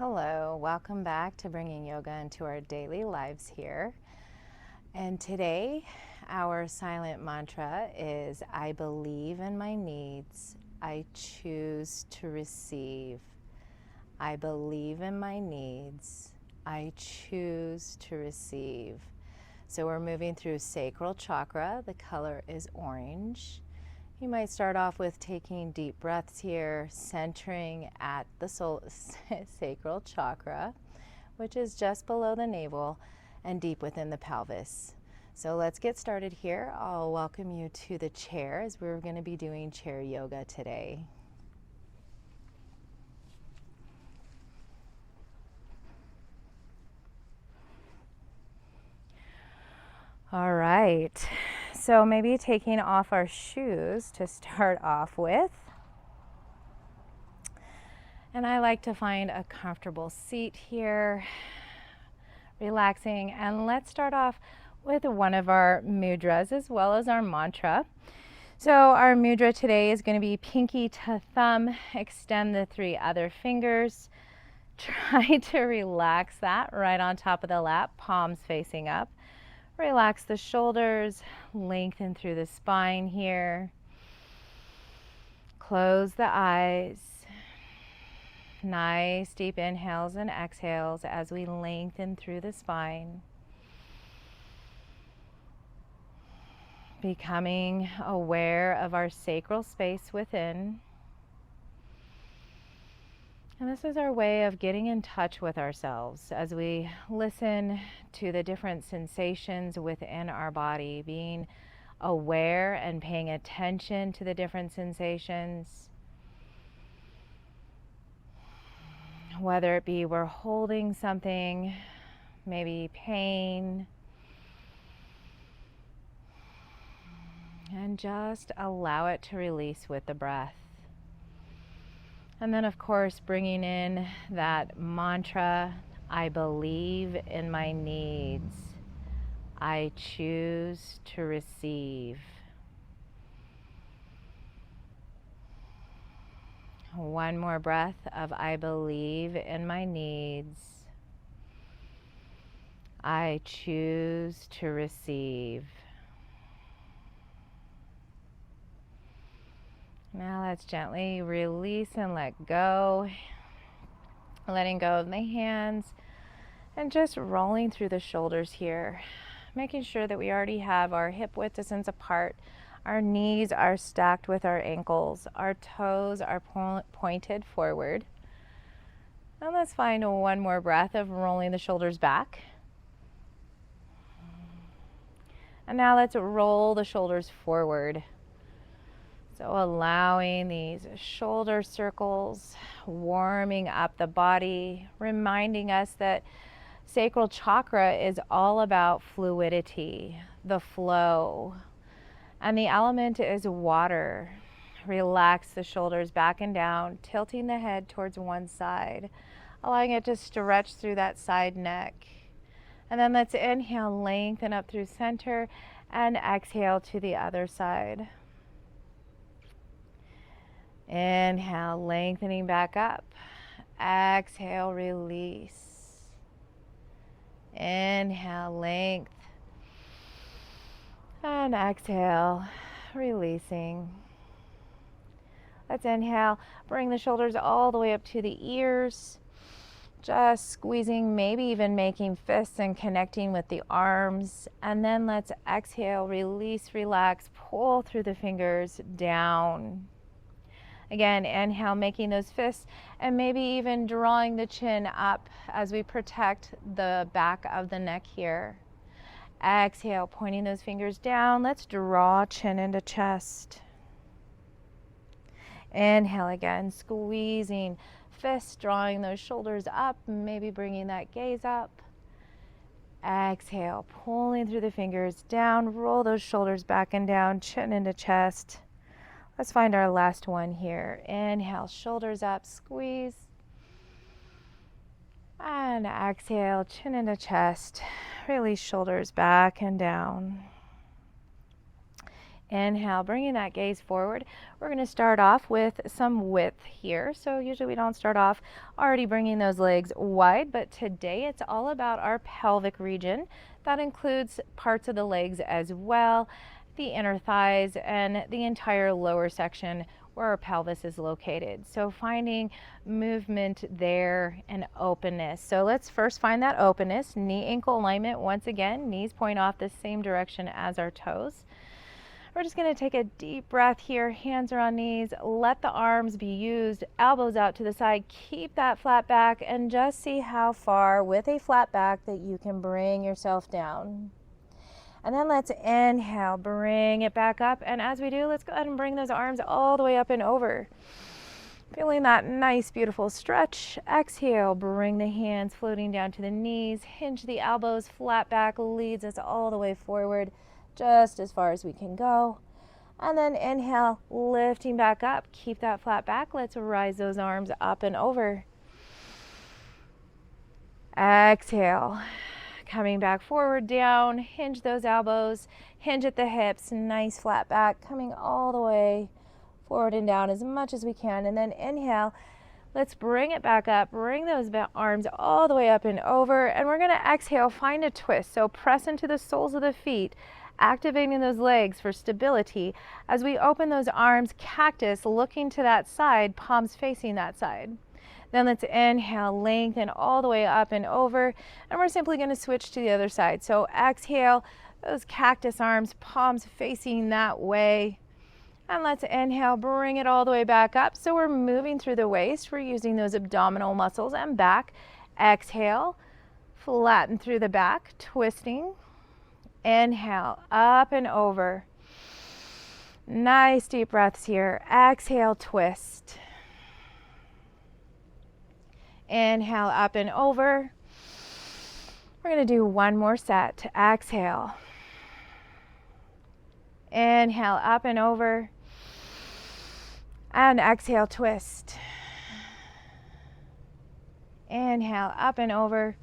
Hello, welcome back to bringing yoga into our daily lives here. And today, our silent mantra is, I believe in my needs, I choose to receive. I believe in my needs, I choose to receive. So we're moving through sacral chakra. The color is orange. You might start off with taking deep breaths here, centering at the sacral chakra, which is just below the navel and deep within the pelvis. So let's get started here. I'll welcome you to the chair as we're going to be doing chair yoga today. All right, so maybe taking off our shoes to start off with. And I like to find a comfortable seat here, relaxing. And let's start off with one of our mudras as well as our mantra. So our mudra today is going to be pinky to thumb. Extend the 3 other fingers. Try to relax that right on top of the lap, palms facing up. Relax the shoulders, lengthen through the spine here. Close the eyes. Nice deep inhales and exhales as we lengthen through the spine. Becoming aware of our sacral space within. And this is our way of getting in touch with ourselves as we listen to the different sensations within our body, being aware and paying attention to the different sensations. Whether it be we're holding something, maybe pain, and just allow it to release with the breath. And then, of course, bringing in that mantra, I believe in my needs. I choose to receive. One more breath of I believe in my needs. I choose to receive. Now let's gently release and let go. Letting go of the hands and just rolling through the shoulders here. Making sure that we already have our hip width distance apart. Our knees are stacked with our ankles. Our toes are pointed forward. And let's find one more breath of rolling the shoulders back. And now let's roll the shoulders forward. So allowing these shoulder circles, warming up the body, reminding us that sacral chakra is all about fluidity, the flow. And the element is water. Relax the shoulders back and down, tilting the head towards one side, allowing it to stretch through that side neck. And then let's inhale, lengthen up through center, and exhale to the other side. Inhale, lengthening back up. Exhale, release. Inhale, length. And exhale, releasing. Let's inhale, bring the shoulders all the way up to the ears. Just squeezing, maybe even making fists and connecting with the arms. And then let's exhale, release, relax, pull through the fingers down. Again, inhale, making those fists and maybe even drawing the chin up as we protect the back of the neck here. Exhale, pointing those fingers down. Let's draw chin into chest. Inhale again, squeezing fists, drawing those shoulders up, maybe bringing that gaze up. Exhale, pulling through the fingers down, roll those shoulders back and down, chin into chest. Let's find our last one here. Inhale, shoulders up, squeeze. And exhale, chin into chest. Release shoulders back and down. Inhale, bringing that gaze forward. We're going to start off with some width here. So usually we don't start off already bringing those legs wide, but today it's all about our pelvic region. That includes parts of the legs as well, the inner thighs and the entire lower section where our pelvis is located. So finding movement there and openness. So let's first find that openness. Knee ankle alignment. Once again, knees point off the same direction as our toes. We're just going to take a deep breath here. Hands are on knees. Let the arms be used. Elbows out to the side. Keep that flat back and just see how far with a flat back that you can bring yourself down. And then let's inhale, bring it back up. And as we do, let's go ahead and bring those arms all the way up and over. Feeling that nice, beautiful stretch. Exhale, bring the hands floating down to the knees. Hinge the elbows, flat back leads us all the way forward, just as far as we can go. And then inhale, lifting back up. Keep that flat back. Let's rise those arms up and over. Exhale. Coming back forward, down, hinge those elbows, hinge at the hips, nice flat back, coming all the way forward and down as much as we can. And then inhale, let's bring it back up, bring those arms all the way up and over. And we're gonna exhale, find a twist. So press into the soles of the feet, activating those legs for stability. As we open those arms, cactus, looking to that side, palms facing that side. Then let's inhale, lengthen all the way up and over, and we're simply going to switch to the other side. So exhale, those cactus arms, palms facing that way. And let's inhale, bring it all the way back up. So we're moving through the waist. We're using those abdominal muscles and back. Exhale, flatten through the back, twisting. Inhale, up and over. Nice deep breaths here. Exhale, twist. Inhale, up and over. We're going to do one more set. Exhale. Inhale, up and over. And exhale, twist. Inhale, up and over.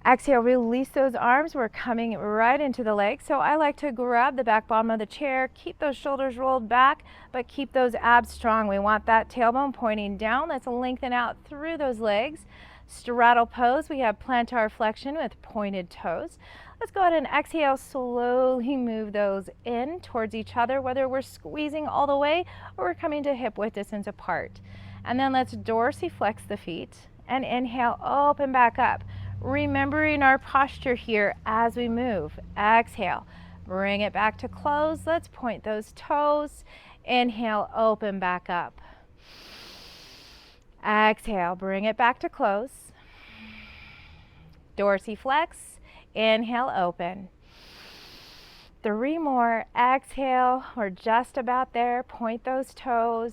Exhale, release those arms. We're coming right into the legs. So I like to grab the back bottom of the chair, keep those shoulders rolled back, but keep those abs strong. We want that tailbone pointing down. Let's lengthen out through those legs. Straddle pose. We have plantar flexion with pointed toes. Let's go ahead and exhale, slowly move those in towards each other, whether we're squeezing all the way or we're coming to hip width distance apart. And then let's dorsiflex the feet and inhale, open back up. Remembering our posture here as we move. Exhale, bring it back to close. Let's point those toes. Inhale, open back up. Exhale, bring it back to close. Dorsiflex. Inhale, open. 3 more. Exhale, we're just about there. Point those toes.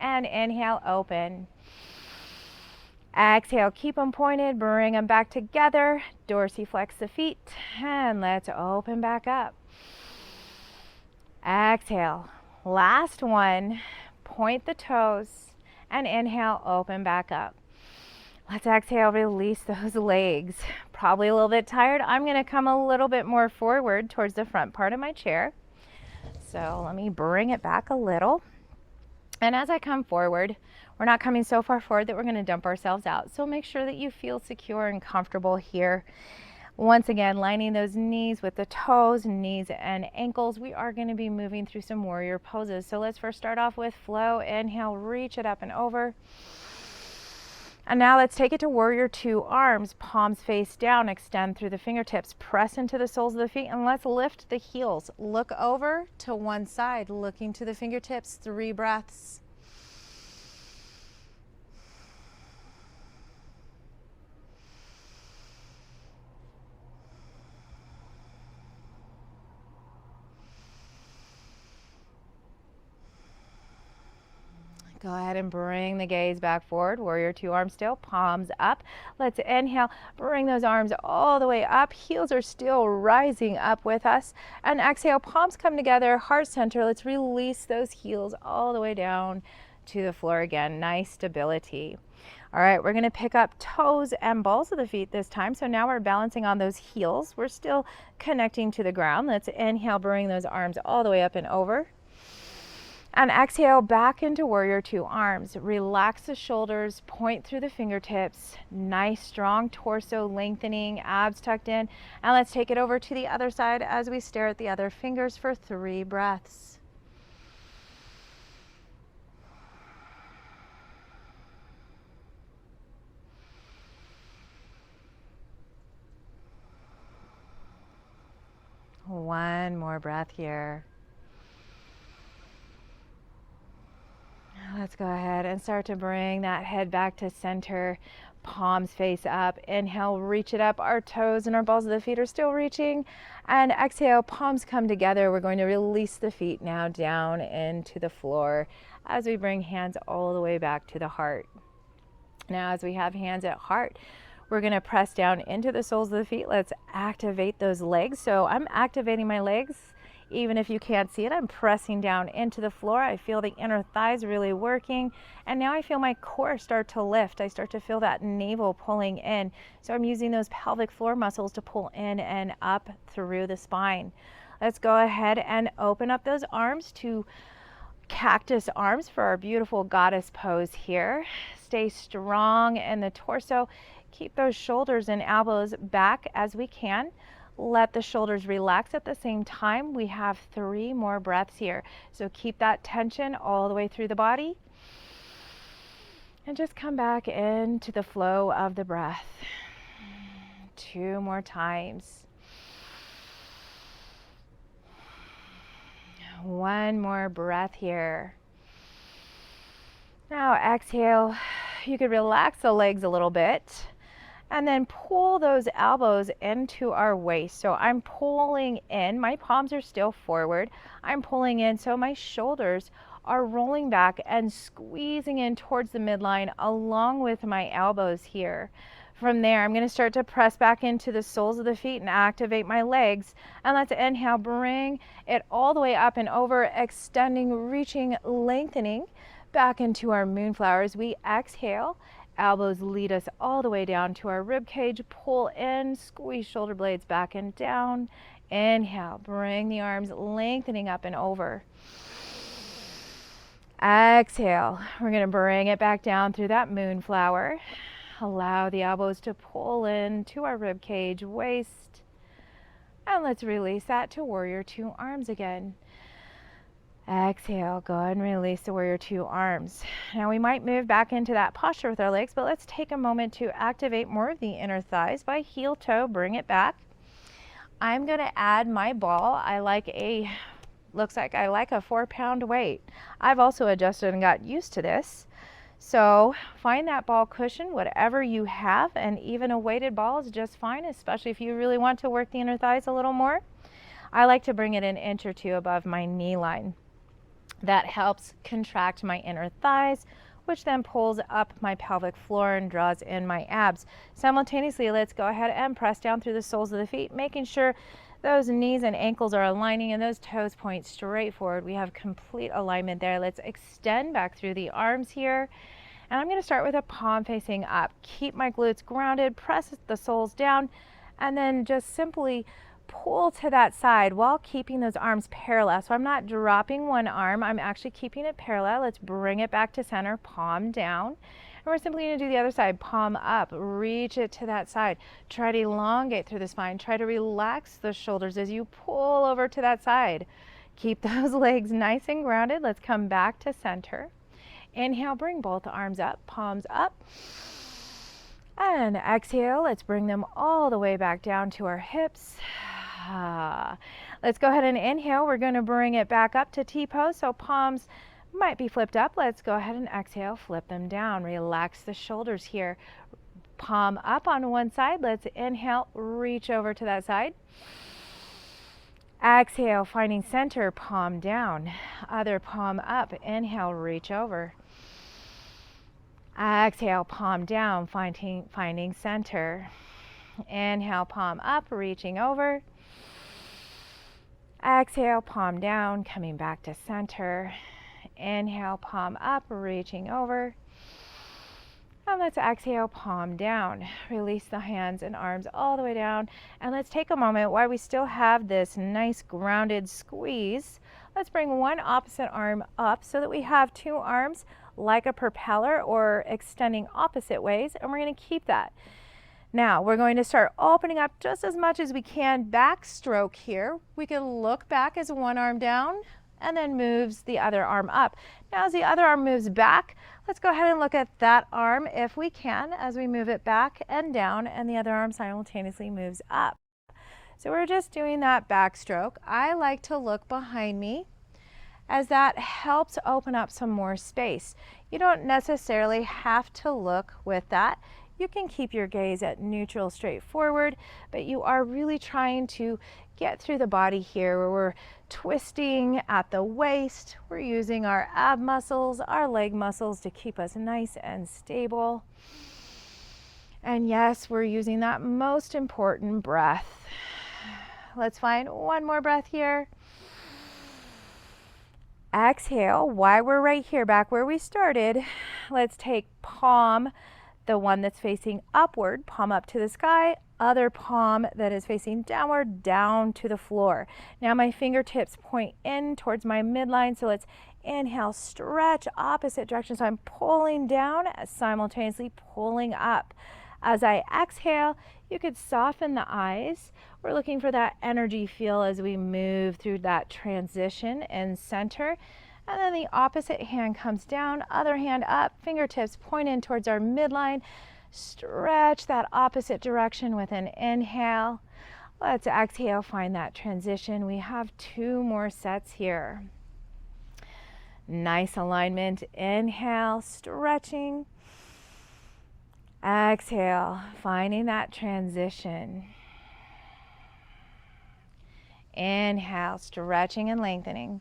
And inhale, open. Exhale, keep them pointed, bring them back together, dorsiflex the feet, and let's open back up. Exhale, last one, point the toes, and inhale, open back up. Let's exhale, release those legs. Probably a little bit tired. I'm going to come a little bit more forward towards the front part of my chair. So let me bring it back a little. And as I come forward, we're not coming so far forward that we're going to dump ourselves out. So make sure that you feel secure and comfortable here. Once again, lining those knees with the toes, knees and ankles. We are going to be moving through some warrior poses. So let's first start off with flow. Inhale, reach it up and over. And now let's take it to warrior 2. Arms, palms face down, extend through the fingertips, press into the soles of the feet, and let's lift the heels. Look over to one side, looking to the fingertips. 3 breaths. Go ahead and bring the gaze back forward. Warrior 2, arms still, palms up. Let's inhale, bring those arms all the way up. Heels are still rising up with us. And exhale, palms come together, heart center. Let's release those heels all the way down to the floor again. Nice stability. All right, we're gonna pick up toes and balls of the feet this time. So now we're balancing on those heels. We're still connecting to the ground. Let's inhale, bring those arms all the way up and over. And exhale back into warrior two arms. Relax the shoulders, point through the fingertips. Nice strong torso lengthening, abs tucked in. And let's take it over to the other side as we stare at the other fingers for 3 breaths. One more breath here. Let's go ahead and start to bring that head back to center, palms face up. Inhale, reach it up. Our toes and our balls of the feet are still reaching. And exhale, palms come together. We're going to release the feet now down into the floor as we bring hands all the way back to the heart. Now, as we have hands at heart, we're going to press down into the soles of the feet. Let's activate those legs. So I'm activating my legs. Even if you can't see it, I'm pressing down into the floor. I feel the inner thighs really working. And now I feel my core start to lift. I start to feel that navel pulling in. So I'm using those pelvic floor muscles to pull in and up through the spine. Let's go ahead and open up those arms to cactus arms for our beautiful goddess pose here. Stay strong in the torso. Keep those shoulders and elbows back as we can. Let the shoulders relax at the same time. We have 3 more breaths here. So keep that tension all the way through the body. And just come back into the flow of the breath. 2 more times. 1 more breath here. Now exhale. You could relax the legs a little bit. And then pull those elbows into our waist. So I'm pulling in, my palms are still forward. I'm pulling in so my shoulders are rolling back and squeezing in towards the midline along with my elbows here. From there, I'm going to start to press back into the soles of the feet and activate my legs. And let's inhale, bring it all the way up and over, extending, reaching, lengthening back into our moonflowers. We exhale. Elbows lead us all the way down to our rib cage. Pull in, squeeze shoulder blades back and down. Inhale, bring the arms lengthening up and over. Exhale, we're going to bring it back down through that moonflower. Allow the elbows to pull in to our rib cage, waist. And let's release that to warrior two arms again. Exhale, go ahead and release the warrior two arms. Now we might move back into that posture with our legs, but let's take a moment to activate more of the inner thighs by heel toe, bring it back. I'm going to add my ball. Looks like I like a 4-pound weight. I've also adjusted and got used to this. So find that ball cushion, whatever you have, and even a weighted ball is just fine, especially if you really want to work the inner thighs a little more. I like to bring it an inch or 2 above my knee line. That helps contract my inner thighs, which then pulls up my pelvic floor and draws in my abs. Simultaneously, let's go ahead and press down through the soles of the feet, making sure those knees and ankles are aligning and those toes point straight forward. We have complete alignment there. Let's extend back through the arms here. And I'm going to start with a palm facing up. Keep my glutes grounded, press the soles down, and then just simply pull to that side while keeping those arms parallel. So I'm not dropping one arm, I'm actually keeping it parallel. Let's bring it back to center, palm down. And we're simply going to do the other side, palm up, reach it to that side. Try to elongate through the spine. Try to relax the shoulders as you pull over to that side. Keep those legs nice and grounded. Let's come back to center. Inhale, bring both arms up, palms up. And exhale, let's bring them all the way back down to our hips. Let's go ahead and inhale. We're going to bring it back up to T-pose. So palms might be flipped up. Let's go ahead and exhale, flip them down. Relax the shoulders here. Palm up on one side. Let's inhale, reach over to that side. Exhale, finding center, palm down. Other palm up. Inhale, reach over. Exhale, palm down, finding center. Inhale, palm up, reaching over. Exhale, palm down, coming back to center. Inhale, palm up, reaching over. And let's exhale, palm down. Release the hands and arms all the way down. And let's take a moment while we still have this nice grounded squeeze. Let's bring one opposite arm up so that we have two arms like a propeller or extending opposite ways. And we're going to keep that. Now we're going to start opening up just as much as we can. Backstroke here. We can look back as one arm down and then moves the other arm up. Now as the other arm moves back, let's go ahead and look at that arm if we can as we move it back and down, and the other arm simultaneously moves up. So we're just doing that backstroke. I like to look behind me as that helps open up some more space. You don't necessarily have to look with that. You can keep your gaze at neutral, straightforward, but you are really trying to get through the body here where we're twisting at the waist. We're using our ab muscles, our leg muscles to keep us nice and stable. And yes, we're using that most important breath. Let's find one more breath here. Exhale, while we're right here, back where we started, let's take palm, the one that's facing upward, palm up to the sky, other palm that is facing downward, down to the floor. Now my fingertips point in towards my midline, so let's inhale, stretch opposite direction. So I'm pulling down, simultaneously pulling up. As I exhale, you could soften the eyes. We're looking for that energy feel as we move through that transition and center. And then the opposite hand comes down, other hand up, fingertips point in towards our midline. Stretch that opposite direction with an inhale. Let's exhale, find that transition. We have two more sets here. Nice alignment. Inhale, stretching. Exhale, finding that transition. Inhale, stretching and lengthening.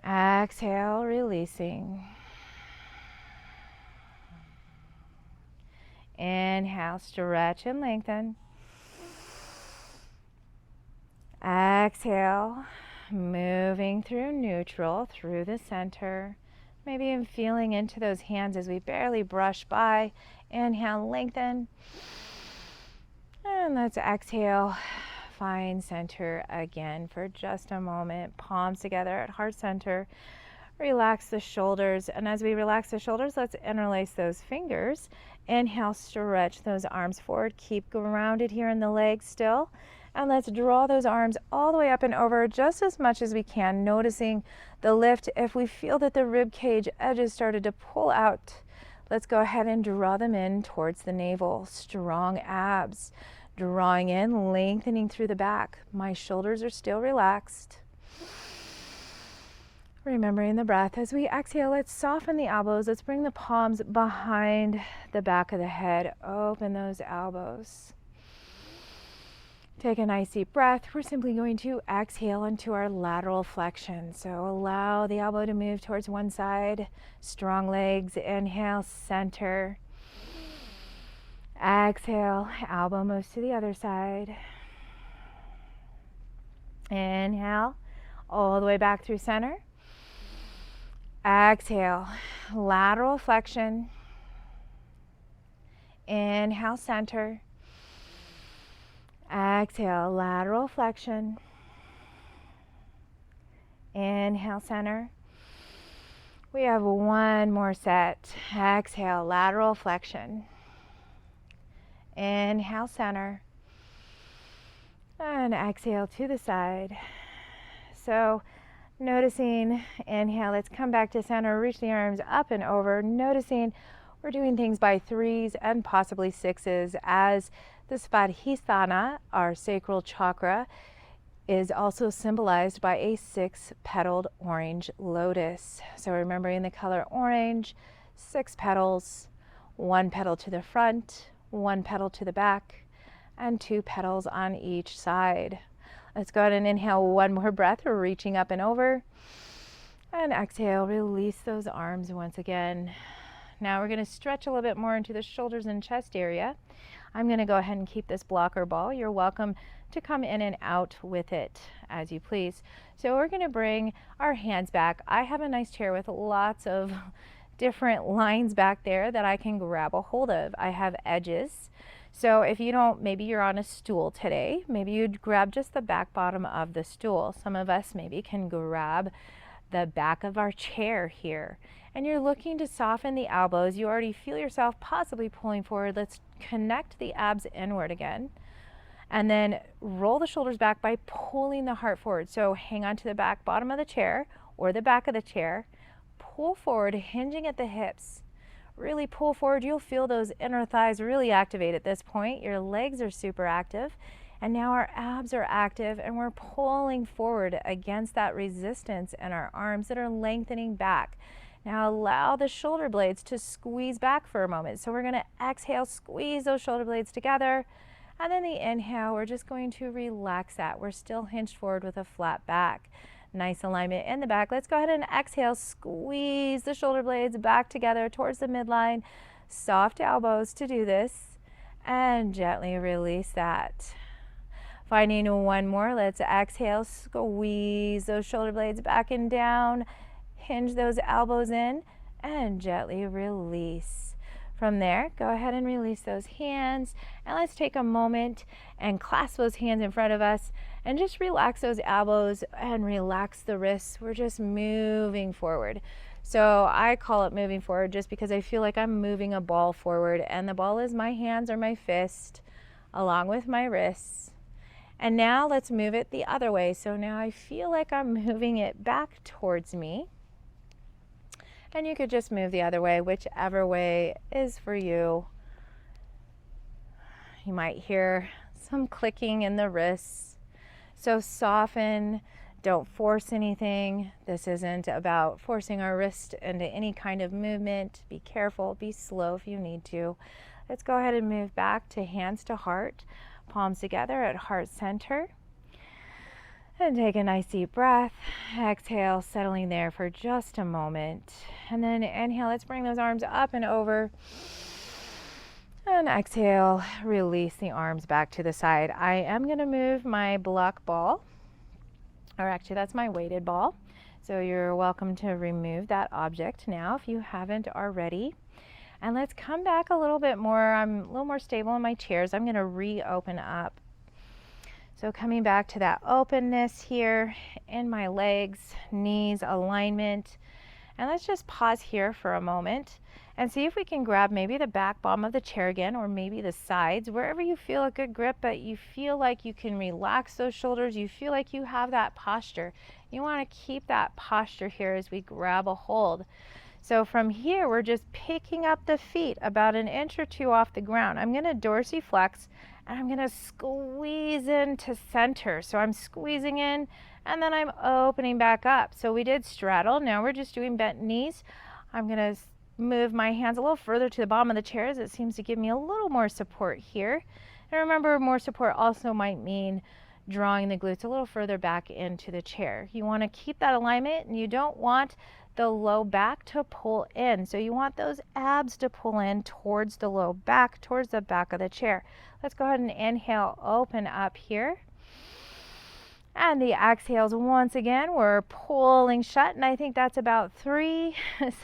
Exhale, releasing. Inhale, stretch and lengthen. Exhale, moving through neutral, through the center. Maybe even feeling into those hands as we barely brush by. Inhale, lengthen. And let's exhale, find center again for just a moment. Palms together at heart center. Relax the shoulders, and as we relax the shoulders, let's interlace those fingers. Inhale, stretch those arms forward. Keep grounded here in the legs still. And let's draw those arms all the way up and over just as much as we can, noticing the lift. If we feel that the rib cage edges started to pull out, let's go ahead and draw them in towards the navel. Strong abs. Drawing in, lengthening through the back. My shoulders are still relaxed. Remembering the breath. As we exhale, let's soften the elbows. Let's bring the palms behind the back of the head. Open those elbows. Take a nice deep breath. We're simply going to exhale into our lateral flexion. So allow the elbow to move towards one side. Strong legs. Inhale, center. Exhale, elbow moves to the other side. Inhale, all the way back through center. Exhale, lateral flexion. Inhale, center. Exhale, lateral flexion. Inhale, center. We have one more set. Exhale, lateral flexion. Inhale, center. And exhale to the side. So noticing, inhale, let's come back to center, reach the arms up and over, noticing we're doing things by threes and possibly sixes, as the shavasana, our sacral chakra, is also symbolized by a 6-petaled orange lotus. So remembering the color orange, 6 petals, 1 petal to the front, 1 petal to the back, and 2 petals on each side. Let's go ahead and inhale one more breath. We're reaching up and over. And exhale, release those arms once again. Now we're going to stretch a little bit more into the shoulders and chest area. I'm going to go ahead and keep this blocker ball. You're welcome to come in and out with it as you please. So we're going to bring our hands back. I have a nice chair with lots of different lines back there that I can grab a hold of. I have edges. So if you don't, maybe you're on a stool today, maybe you'd grab just the back bottom of the stool. Some of us maybe can grab the back of our chair here. And you're looking to soften the elbows. You already feel yourself possibly pulling forward. Let's connect the abs inward again. And then roll the shoulders back by pulling the heart forward. So hang on to the back bottom of the chair or the back of the chair. Pull forward, hinging at the hips. Really pull forward. You'll feel those inner thighs really activate at this point. Your legs are super active. And now our abs are active and we're pulling forward against that resistance in our arms that are lengthening back. Now allow the shoulder blades to squeeze back for a moment. So we're going to exhale, squeeze those shoulder blades together. And then the inhale, we're just going to relax that. We're still hinged forward with a flat back. Nice alignment in the back. Let's go ahead and exhale, squeeze the shoulder blades back together towards the midline. Soft elbows to do this. And gently release that. Finding one more, let's exhale, squeeze those shoulder blades back and down. Hinge those elbows in and gently release. From there, go ahead and release those hands. And let's take a moment and clasp those hands in front of us and just relax those elbows and relax the wrists. We're just moving forward. So I call it moving forward just because I feel like I'm moving a ball forward, and the ball is my hands or my fist along with my wrists. And now let's move it the other way. So now I feel like I'm moving it back towards me. And you could just move the other way, whichever way is for you. You might hear some clicking in the wrists. So soften, don't force anything. This isn't about forcing our wrist into any kind of movement. Be careful, be slow if you need to. Let's go ahead and move back to hands to heart, palms together at heart center. And take a nice deep breath. Exhale, settling there for just a moment. And then inhale, let's bring those arms up and over. And exhale, release the arms back to the side. I am going to move my block ball, or actually that's my weighted ball. So you're welcome to remove that object now if you haven't already. And let's come back a little bit more. I'm a little more stable in my chairs. I'm going to reopen up. So coming back to that openness here in my legs, knees, alignment. And let's just pause here for a moment and see if we can grab maybe the back bottom of the chair again, or maybe the sides, wherever you feel a good grip, but you feel like you can relax those shoulders. You feel like you have that posture. You want to keep that posture here as we grab a hold. So from here, we're just picking up the feet about an inch or two off the ground. I'm going to dorsiflex and I'm going to squeeze into center. So I'm squeezing in and then I'm opening back up. So we did straddle. Now we're just doing bent knees. I'm going to move my hands a little further to the bottom of the chair, as it seems to give me a little more support here. And remember, more support also might mean drawing the glutes a little further back into the chair. You want to keep that alignment, and you don't want the low back to pull in. So you want those abs to pull in towards the low back, towards the back of the chair. Let's go ahead and inhale, open up here. And the exhales, once again, we're pulling shut, and I think that's about 3.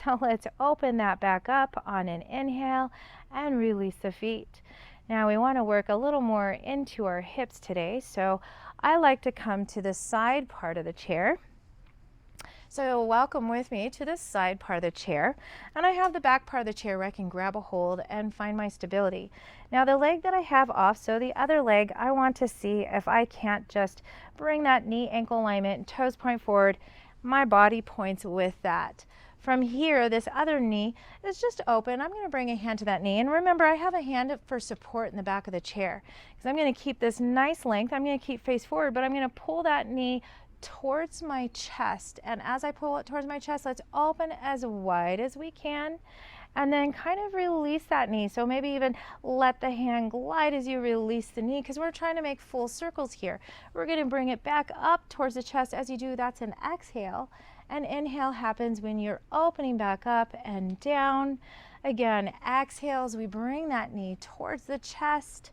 So let's open that back up on an inhale and release the feet. Now we want to work a little more into our hips today. So I like to come to the side part of the chair. So welcome with me to the side part of the chair. And I have the back part of the chair where I can grab a hold and find my stability. Now the leg that I have off, so the other leg, I want to see if I can't just bring that knee ankle alignment, toes point forward, my body points with that. From here, this other knee is just open. I'm going to bring a hand to that knee. And remember, I have a hand for support in the back of the chair, because I'm going to keep this nice length. I'm going to keep face forward, but I'm going to pull that knee towards my chest. And as I pull it towards my chest, let's open as wide as we can. And then kind of release that knee. So maybe even let the hand glide as you release the knee, because we're trying to make full circles here. We're going to bring it back up towards the chest. As you do, that's an exhale. And inhale happens when you're opening back up and down. Again, exhales, we bring that knee towards the chest,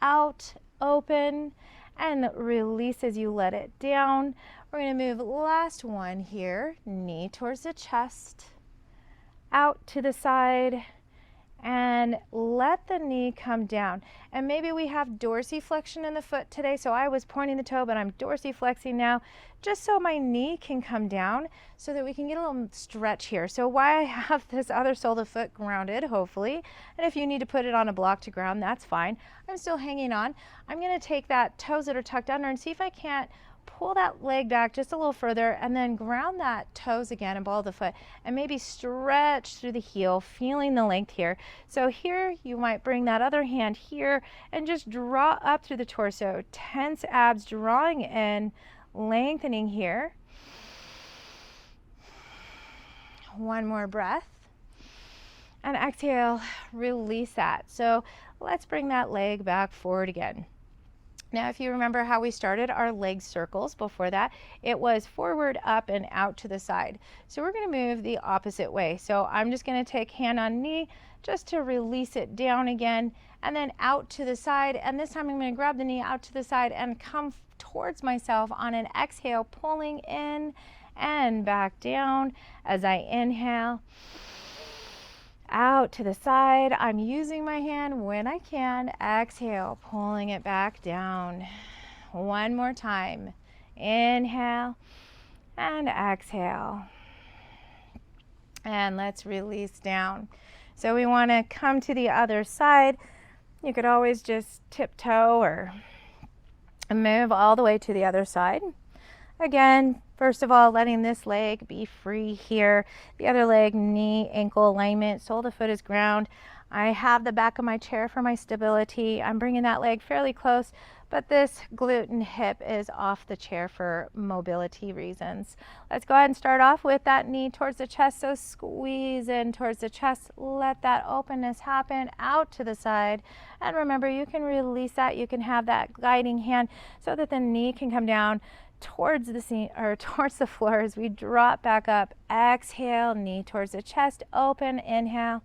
out, open, and release as you let it down. We're going to move last one here, knee towards the chest, out to the side, and let the knee come down. And maybe we have dorsiflexion in the foot today, so I was pointing the toe, but I'm dorsiflexing now, just so my knee can come down so that we can get a little stretch here. So why I have this other sole of the foot grounded, hopefully, and if you need to put it on a block to ground, that's fine. I'm still hanging on. I'm gonna take that toes that are tucked under and see if I can't pull that leg back just a little further and then ground that toes again and ball of the foot and maybe stretch through the heel, feeling the length here. So here you might bring that other hand here and just draw up through the torso. Tense abs, drawing in, lengthening here. One more breath. And exhale, release that. So let's bring that leg back forward again. Now, if you remember how we started our leg circles before that, it was forward, up, and out to the side. So we're going to move the opposite way. So I'm just going to take hand on knee just to release it down again, and then out to the side. And this time I'm going to grab the knee out to the side and come towards myself on an exhale, pulling in and back down as I inhale. Out to the side. I'm using my hand when I can. Exhale, pulling it back down. One more time. Inhale and exhale. And let's release down. So we want to come to the other side. You could always just tiptoe or move all the way to the other side. Again, first of all, letting this leg be free here. The other leg, knee, ankle alignment, sole of the foot is ground. I have the back of my chair for my stability. I'm bringing that leg fairly close, but this glute and hip is off the chair for mobility reasons. Let's go ahead and start off with that knee towards the chest. So squeeze in towards the chest. Let that openness happen out to the side. And remember, you can release that. You can have that guiding hand so that the knee can come down towards the seat or towards the floor as we drop back up. Exhale, knee towards the chest, open, inhale.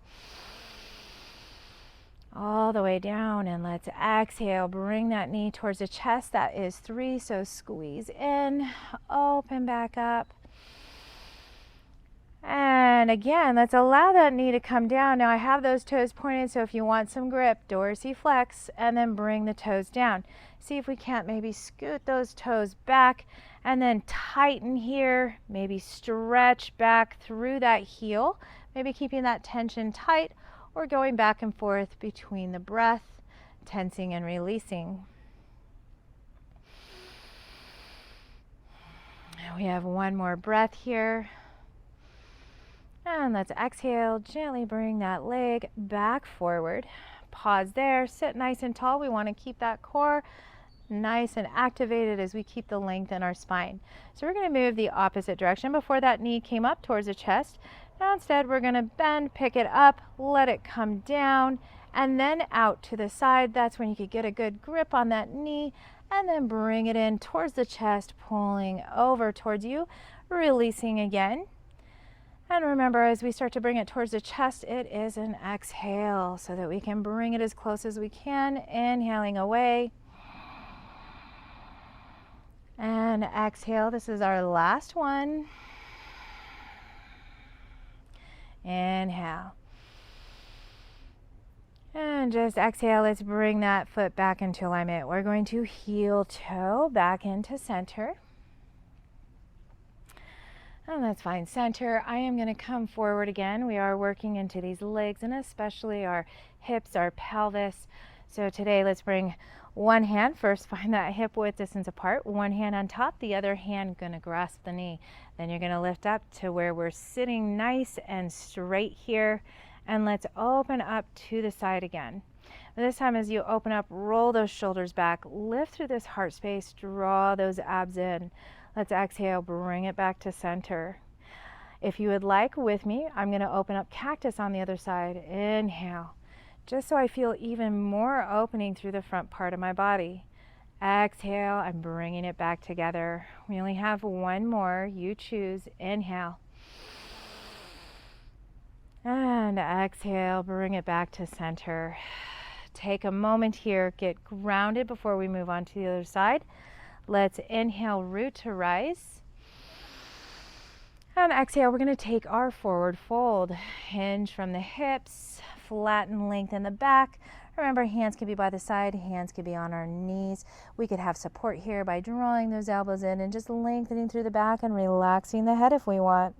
All the way down, and let's exhale, bring that knee towards the chest. That is 3, so squeeze in, open back up. And again, let's allow that knee to come down. Now I have those toes pointed, so if you want some grip, dorsiflex, and then bring the toes down. See if we can't maybe scoot those toes back and then tighten here, maybe stretch back through that heel, maybe keeping that tension tight or going back and forth between the breath, tensing and releasing. We have one more breath here. And let's exhale, gently bring that leg back forward. Pause there, sit nice and tall. We want to keep that core nice and activated as we keep the length in our spine. So we're going to move the opposite direction. Before that knee came up towards the chest. Now instead we're going to bend, pick it up, let it come down, and then out to the side. That's when you could get a good grip on that knee, and then bring it in towards the chest, pulling over towards you, releasing again. And remember, as we start to bring it towards the chest, it is an exhale so that we can bring it as close as we can, inhaling away. And exhale, this is our last one. Inhale. And just exhale, let's bring that foot back into alignment. We're going to heel toe back into center. And let's find center. I am going to come forward again. We are working into these legs and especially our hips, our pelvis. So today let's bring one hand, first find that hip width distance apart, one hand on top, the other hand going to grasp the knee. Then you're going to lift up to where we're sitting nice and straight here, and let's open up to the side again. This time as you open up, roll those shoulders back, lift through this heart space, draw those abs in. Let's exhale, bring it back to center. If you would like with me, I'm going to open up cactus on the other side. Inhale. Just so I feel even more opening through the front part of my body. Exhale, I'm bringing it back together. We only have one more. You choose. Inhale. And exhale, bring it back to center. Take a moment here, get grounded before we move on to the other side. Let's inhale, root to rise. And exhale, we're going to take our forward fold. Hinge from the hips, flatten, lengthen the back. Remember, hands can be by the side, hands can be on our knees. We could have support here by drawing those elbows in and just lengthening through the back and relaxing the head if we want.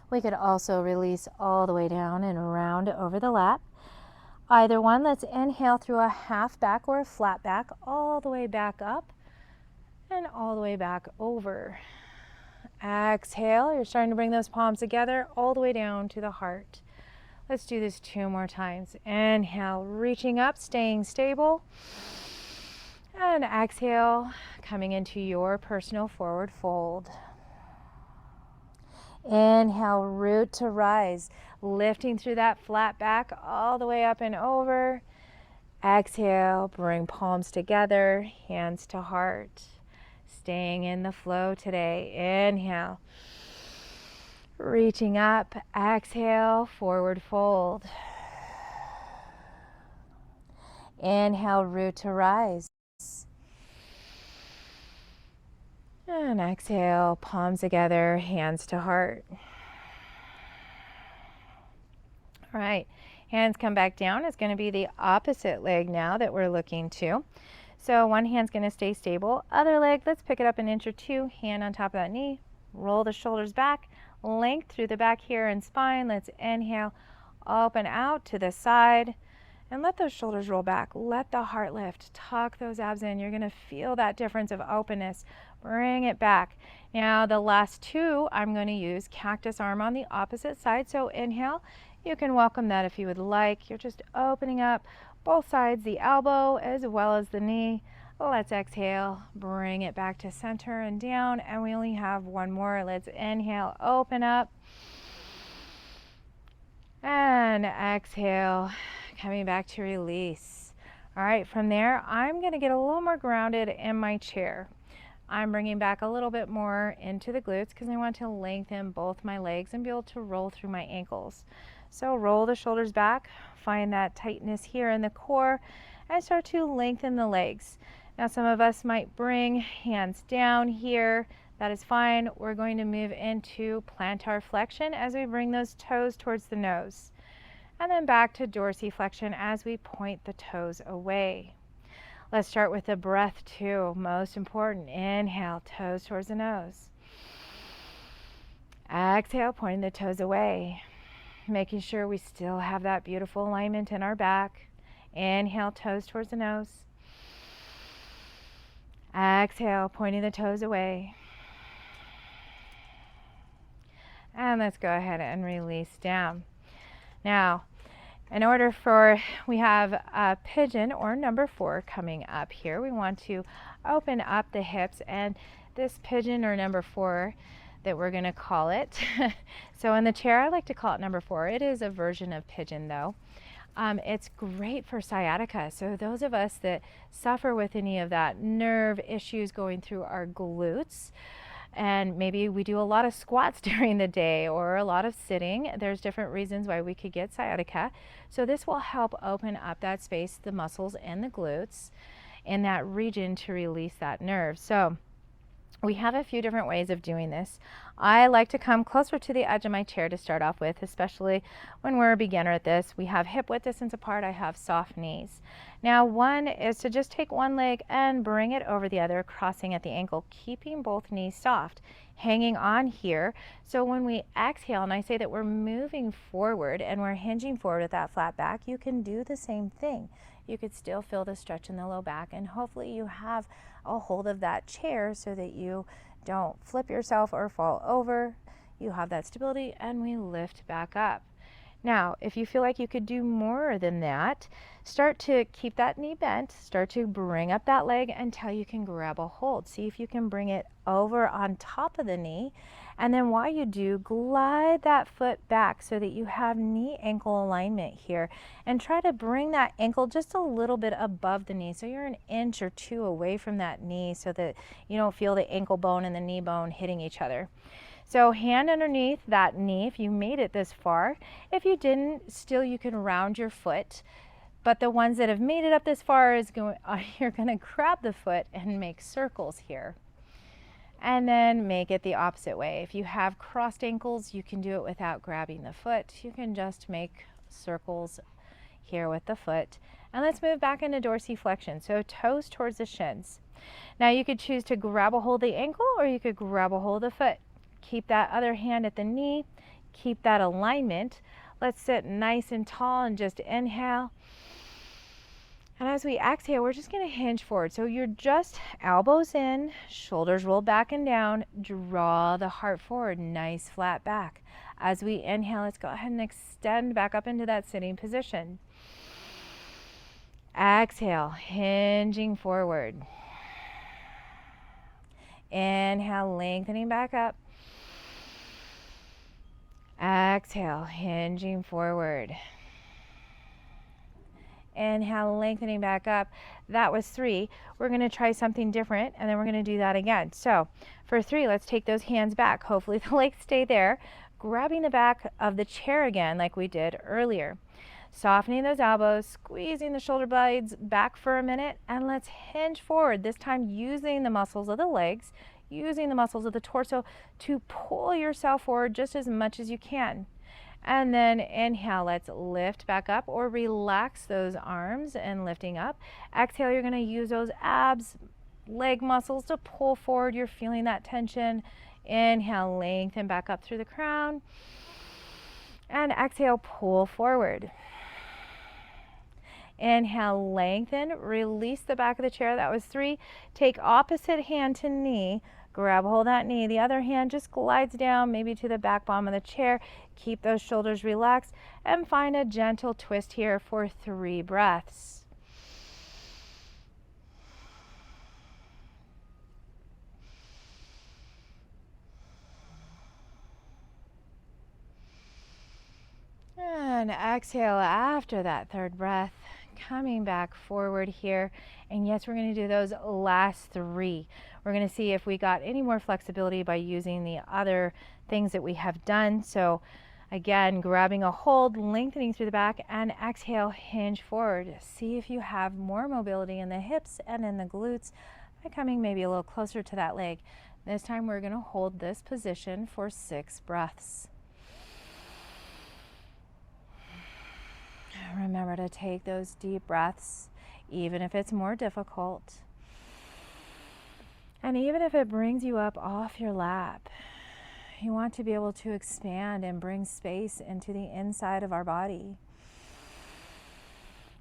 We could also release all the way down and round over the lap. Either one, let's inhale through a half back or a flat back, all the way back up and all the way back over. Exhale, you're starting to bring those palms together all the way down to the heart. Let's do this 2 more times. Inhale, reaching up, staying stable. And exhale, coming into your personal forward fold. Inhale, root to rise, lifting through that flat back all the way up and over. Exhale, bring palms together, hands to heart. Staying in the flow today. Inhale, reaching up. Exhale, forward fold. Inhale, root to rise. And exhale, palms together, hands to heart. All right, hands come back down. It's going to be the opposite leg now that we're looking to. So one hand's going to stay stable. Other leg, let's pick it up an inch or two. Hand on top of that knee. Roll the shoulders back. Length through the back here and spine. Let's inhale, open out to the side. And let those shoulders roll back. Let the heart lift. Tuck those abs in. You're going to feel that difference of openness. Bring it back. Now the last 2, I'm going to use cactus arm on the opposite side. So inhale. You can welcome that if you would like. You're just opening up both sides, the elbow as well as the knee. Let's exhale, bring it back to center and down, and we only have 1 more. Let's inhale, open up, and exhale, coming back to release. All right, from there, I'm going to get a little more grounded in my chair. I'm bringing back a little bit more into the glutes because I want to lengthen both my legs and be able to roll through my ankles. So roll the shoulders back, find that tightness here in the core, and start to lengthen the legs. Now some of us might bring hands down here. That is fine. We're going to move into plantar flexion as we bring those toes towards the nose. And then back to dorsiflexion as we point the toes away. Let's start with the breath too. Most important. Inhale, toes towards the nose. Exhale, pointing the toes away. Making sure we still have that beautiful alignment in our back. Inhale, toes towards the nose. Exhale, pointing the toes away. And let's go ahead and release down. Now, in order for, we have a pigeon or number 4 coming up here. We want to open up the hips, and this pigeon or number 4 that we're going to call it. So in the chair, I like to call it number 4. It is a version of pigeon though. It's great for sciatica. So those of us that suffer with any of that nerve issues going through our glutes, and maybe we do a lot of squats during the day or a lot of sitting, there's different reasons why we could get sciatica. So this will help open up that space, the muscles and the glutes in that region to release that nerve. So we have a few different ways of doing this. I like to come closer to the edge of my chair to start off with, especially when we're a beginner at this. We have hip width distance apart. I have soft knees. Now one is to just take one leg and bring it over the other, crossing at the ankle, keeping both knees soft, hanging on here. So when we exhale, and I say that we're moving forward and we're hinging forward with that flat back, you can do the same thing. You could still feel the stretch in the low back, and hopefully you have a hold of that chair so that you don't flip yourself or fall over. You have that stability, and we lift back up. Now, if you feel like you could do more than that, start to keep that knee bent, start to bring up that leg until you can grab a hold. See if you can bring it over on top of the knee, and then while you do, glide that foot back so that you have knee ankle alignment here, and try to bring that ankle just a little bit above the knee, so you're an inch or 2 away from that knee so that you don't feel the ankle bone and the knee bone hitting each other. So hand underneath that knee if you made it this far. If you didn't, still you can round your foot. But the ones that have made it up this far, you're going to grab the foot and make circles here. And then make it the opposite way. If you have crossed ankles, you can do it without grabbing the foot. You can just make circles here with the foot. And let's move back into dorsiflexion, so toes towards the shins. Now you could choose to grab a hold of the ankle, or you could grab a hold of the foot. Keep that other hand at the knee, keep that alignment. Let's sit nice and tall and just inhale. And as we exhale, we're just going to hinge forward. So you're just elbows in, shoulders roll back and down, draw the heart forward, nice flat back. As we inhale, let's go ahead and extend back up into that sitting position. Exhale, hinging forward. Inhale, lengthening back up. Exhale, hinging forward. Inhale, lengthening back up. That was 3. We're going to try something different, and then we're going to do that again. So for 3, let's take those hands back. Hopefully the legs stay there. Grabbing the back of the chair again like we did earlier. Softening those elbows, squeezing the shoulder blades back for a minute, and let's hinge forward, this time using the muscles of the legs, using the muscles of the torso to pull yourself forward just as much as you can. And then inhale, let's lift back up or relax those arms and lifting up. Exhale, you're going to use those abs, leg muscles to pull forward. You're feeling that tension. Inhale, lengthen back up through the crown. And exhale, pull forward. Inhale, lengthen, release the back of the chair. That was 3. Take opposite hand to knee. Grab hold of that knee. The other hand just glides down, maybe to the back bottom of the chair. Keep those shoulders relaxed and find a gentle twist here for 3 breaths. And exhale after that 3rd breath. Coming back forward here. And yes, we're going to do those last 3. We're going to see if we got any more flexibility by using the other things that we have done. So again, grabbing a hold, lengthening through the back, and exhale, hinge forward. See if you have more mobility in the hips and in the glutes by coming maybe a little closer to that leg. This time we're going to hold this position for 6 breaths. Remember to take those deep breaths, even if it's more difficult. And even if it brings you up off your lap, you want to be able to expand and bring space into the inside of our body.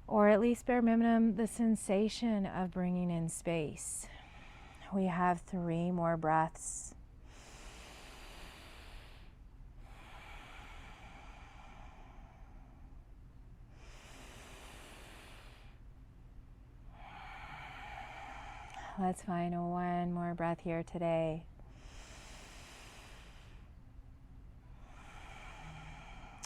Or at least bare minimum, the sensation of bringing in space. We have 3 more breaths. Let's find 1 more breath here today.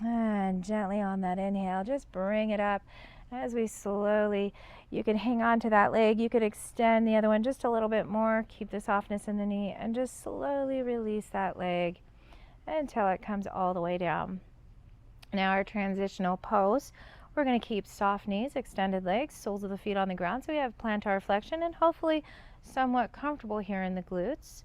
And gently on that inhale, just bring it up as we slowly, you can hang on to that leg, you could extend the other one just a little bit more, keep the softness in the knee, and just slowly release that leg until it comes all the way down. Now our transitional pose. We're going to keep soft knees, extended legs, soles of the feet on the ground, so we have plantar flexion and hopefully somewhat comfortable here in the glutes.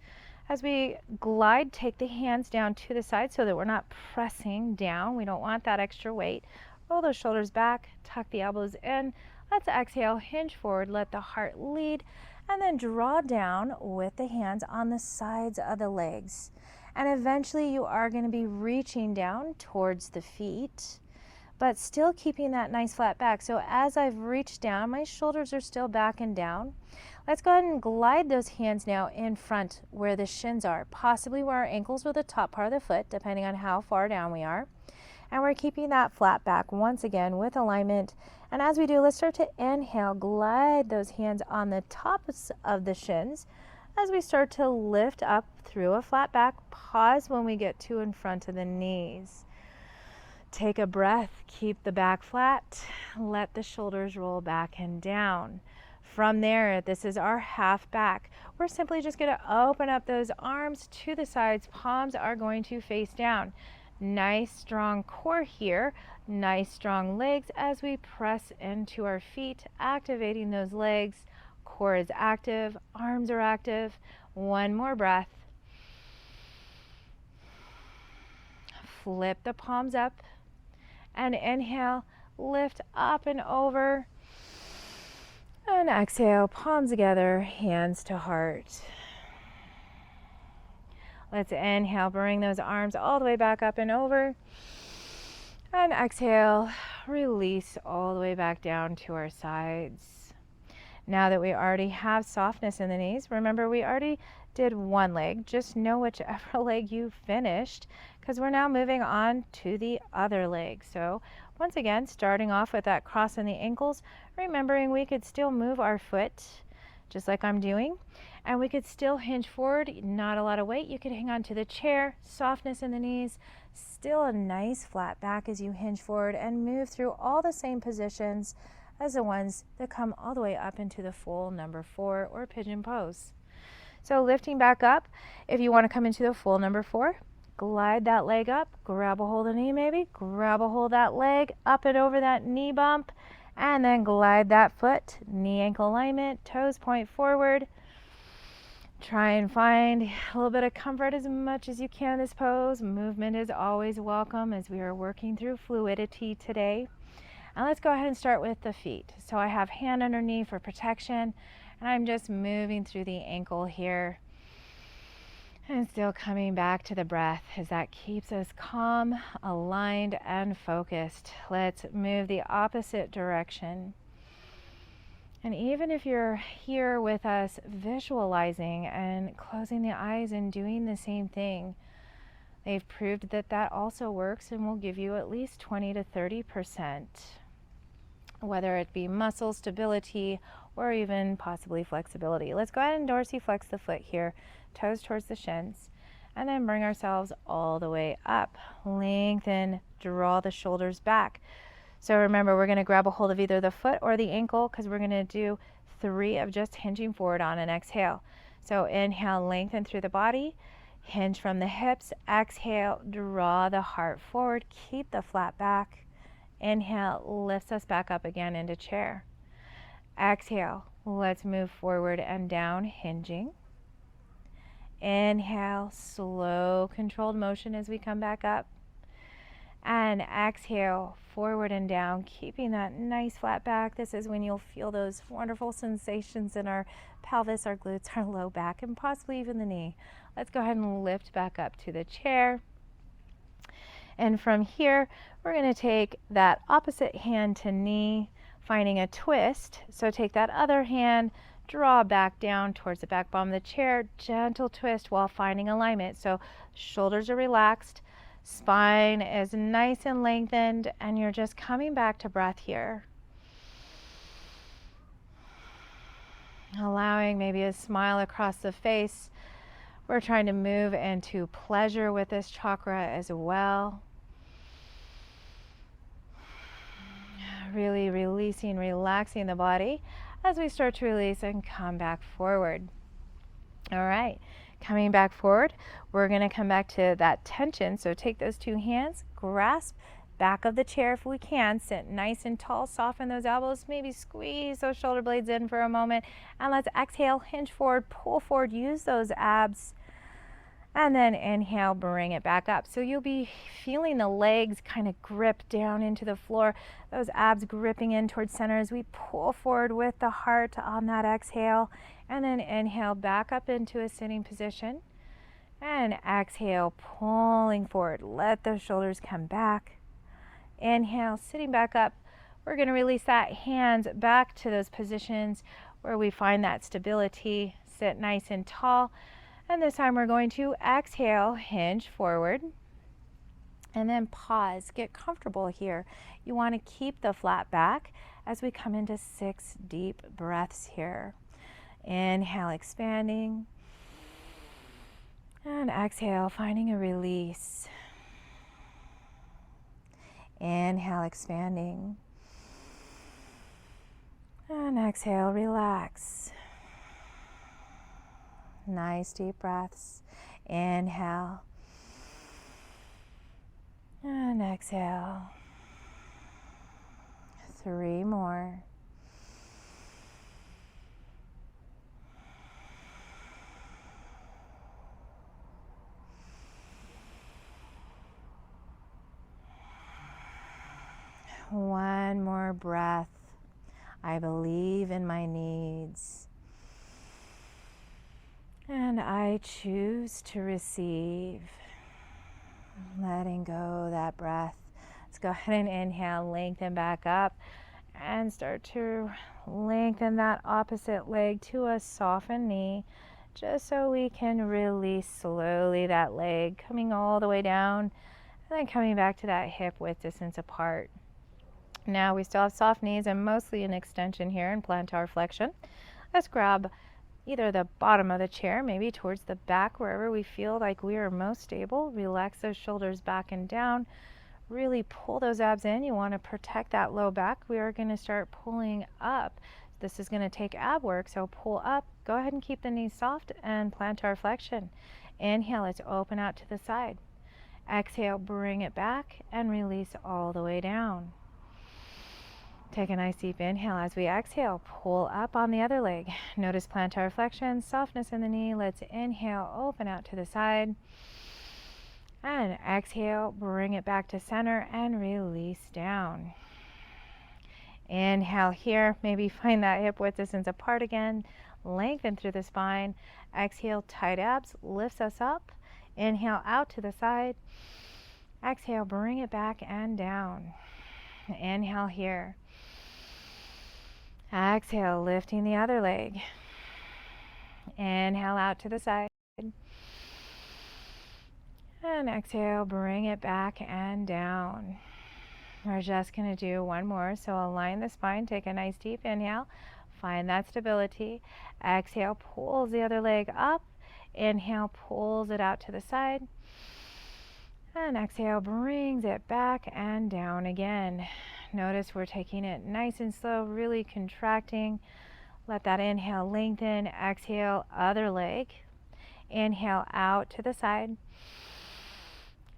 As we glide, take the hands down to the side so that we're not pressing down. We don't want that extra weight. Roll those shoulders back, tuck the elbows in. Let's exhale, hinge forward, let the heart lead, and then draw down with the hands on the sides of the legs. And eventually you are going to be reaching down towards the feet, but still keeping that nice flat back. So as I've reached down, my shoulders are still back and down. Let's go ahead and glide those hands now in front where the shins are, possibly where our ankles or the top part of the foot, depending on how far down we are. And we're keeping that flat back once again with alignment. And as we do, let's start to inhale, glide those hands on the tops of the shins as we start to lift up through a flat back. Pause when we get to in front of the knees. Take a breath, keep the back flat, let the shoulders roll back and down. From there, this is our half back. We're simply just going to open up those arms to the sides. Palms are going to face down. Nice strong core here, nice strong legs as we press into our feet, activating those legs. Core is active, arms are active. 1 more breath. flip the palms up. And inhale, lift up and over. And exhale, palms together, hands to heart. Let's inhale, bring those arms all the way back up and over. And exhale, release all the way back down to our sides. Now that we already have softness in the knees, remember we already did one leg. Just know whichever leg you finished, because we're now moving on to the other leg. So once again, starting off with that cross in the ankles, remembering we could still move our foot, just like I'm doing, and we could still hinge forward, not a lot of weight. You could hang on to the chair, softness in the knees, still a nice flat back as you hinge forward and move through all the same positions as the ones that come all the way up into the full number 4 or pigeon pose. So lifting back up, if you want to come into the full number 4, glide that leg up, grab a hold of the knee maybe, grab a hold of that leg, up and over that knee bump, and then glide that foot, knee ankle alignment, toes point forward. Try and find a little bit of comfort as much as you can in this pose. Movement is always welcome as we are working through fluidity today. And let's go ahead and start with the feet. So I have hand under knee for protection, and I'm just moving through the ankle here. And still coming back to the breath as that keeps us calm, aligned, and focused. Let's move the opposite direction. And even if you're here with us visualizing and closing the eyes and doing the same thing, they've proved that that also works and will give you at least 20 to 30%, whether it be muscle stability or even possibly flexibility. Let's go ahead and dorsiflex the foot here, toes towards the shins, and then bring ourselves all the way up. Lengthen, draw the shoulders back. So remember, we're going to grab a hold of either the foot or the ankle because we're going to do 3 of just hinging forward on an exhale. So inhale, lengthen through the body, hinge from the hips, exhale, draw the heart forward, keep the flat back. Inhale, lifts us back up again into chair. Exhale, let's move forward and down, hinging. Inhale, slow, controlled motion as we come back up. And exhale, forward and down, keeping that nice flat back. This is when you'll feel those wonderful sensations in our pelvis, our glutes, our low back, and possibly even the knee. Let's go ahead and lift back up to the chair. And from here, we're going to take that opposite hand to knee, finding a twist. So take that other hand, draw back down towards the back bottom of the chair, gentle twist while finding alignment. So shoulders are relaxed, spine is nice and lengthened, and you're just coming back to breath here. Allowing maybe a smile across the face. We're trying to move into pleasure with this chakra as well. Really releasing, relaxing the body as we start to release and come back forward. All right, coming back forward, we're going to come back to that tension. So take those 2 hands, grasp back of the chair if we can, sit nice and tall, soften those elbows, maybe squeeze those shoulder blades in for a moment, and let's exhale, hinge forward, pull forward, use those abs. And then inhale, bring it back up. So you'll be feeling the legs kind of grip down into the floor, those abs gripping in towards center as we pull forward with the heart on that exhale. And then inhale, back up into a sitting position. And exhale, pulling forward. Let those shoulders come back. Inhale, sitting back up. We're going to release that hands back to those positions where we find that stability. Sit nice and tall. And this time we're going to exhale, hinge forward, and then pause. Get comfortable here. You want to keep the flat back as we come into 6 deep breaths here. Inhale, expanding. And exhale, finding a release. Inhale, expanding. And exhale, relax. Nice deep breaths. Inhale. And exhale. 3 more. One more breath. I believe in my needs. And I choose to receive. Letting go that breath. Let's go ahead and inhale, lengthen back up, and start to lengthen that opposite leg to a softened knee, just so we can release slowly that leg, coming all the way down, and then coming back to that hip width distance apart. Now we still have soft knees and mostly an extension here in plantar flexion. Let's grab either the bottom of the chair, maybe towards the back, wherever we feel like we are most stable. Relax those shoulders back and down. Really pull those abs in. You want to protect that low back. We are going to start pulling up. This is going to take ab work, so pull up. Go ahead and keep the knees soft and plantar flexion. Inhale, let's open out to the side. Exhale, bring it back and release all the way down. Take a nice deep inhale as we exhale. Pull up on the other leg. Notice plantar flexion, softness in the knee. Let's inhale, open out to the side. And exhale, bring it back to center and release down. Inhale here, maybe find that hip width distance apart again. Lengthen through the spine. Exhale, tight abs, lifts us up. Inhale out to the side. Exhale, bring it back and down. Inhale here. Exhale, lifting the other leg. Inhale out to the side. And exhale, bring it back and down. We're just going to do one more. So align the spine, take a nice deep inhale. Find that stability. Exhale, pulls the other leg up. Inhale, pulls it out to the side. And exhale, brings it back and down again. Notice we're taking it nice and slow, really contracting. Let that inhale lengthen. Exhale, other leg. Inhale out to the side.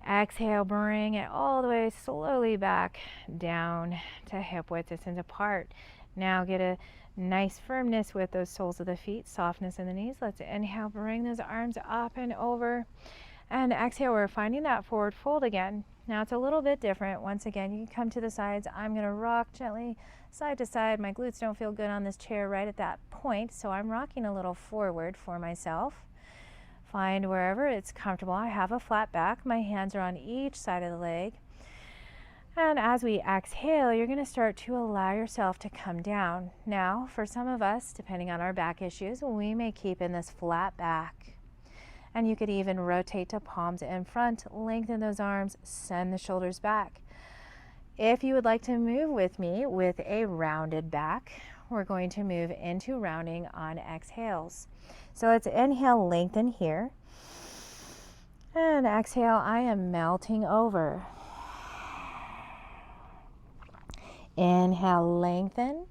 Exhale, bring it all the way slowly back down to hip width distance apart. Now get a nice firmness with those soles of the feet, softness in the knees. Let's inhale, bring those arms up and over. And exhale, we're finding that forward fold again. Now it's a little bit different. Once again, you can come to the sides. I'm going to rock gently side to side. My glutes don't feel good on this chair right at that point, so I'm rocking a little forward for myself. Find wherever it's comfortable. I have a flat back. My hands are on each side of the leg. And as we exhale, you're going to start to allow yourself to come down. Now, for some of us, depending on our back issues, we may keep in this flat back. And you could even rotate to palms in front, lengthen those arms, send the shoulders back. If you would like to move with me with a rounded back, we're going to move into rounding on exhales. So let's inhale, lengthen here. And exhale, I am melting over. Inhale, lengthen.